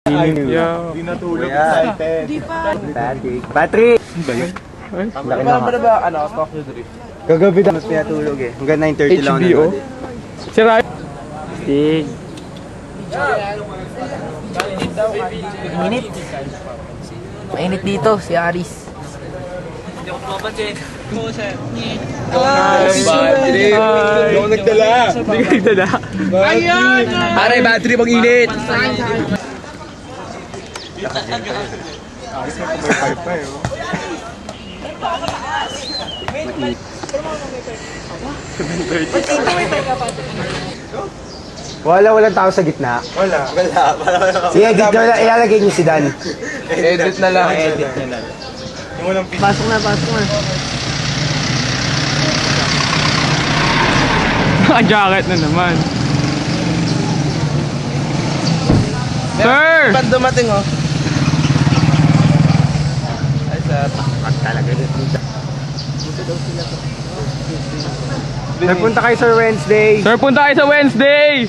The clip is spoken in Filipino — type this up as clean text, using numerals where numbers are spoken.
Yo. Di natulog, excited. Di pa. Patrick! Ba yun? Ay, Laki na nga. ba, ano, Tokyo Drift? Gagabi na. Mas pinatulog eh. Hanggang 9:30 lang ako HBO. nanood. Si Ryan. Stig. Mainit. Mainit dito, si Aris. Battery! Hindi ako nagdala! Hindi ka nagdala. Pare, battery pag init! Walang tao sa gitna. Wala. Sige, gitna na. Ilalagay niyo si Dan. Edit na lang. Edit na lang. Yung walang Pasok na. Naka-jacket na naman. Sir! Ba't dumating, oh? Ay, sir. Talaga dito. Nagpunta kayo Sir Wednesday. Sir, punta kayo sa Wednesday!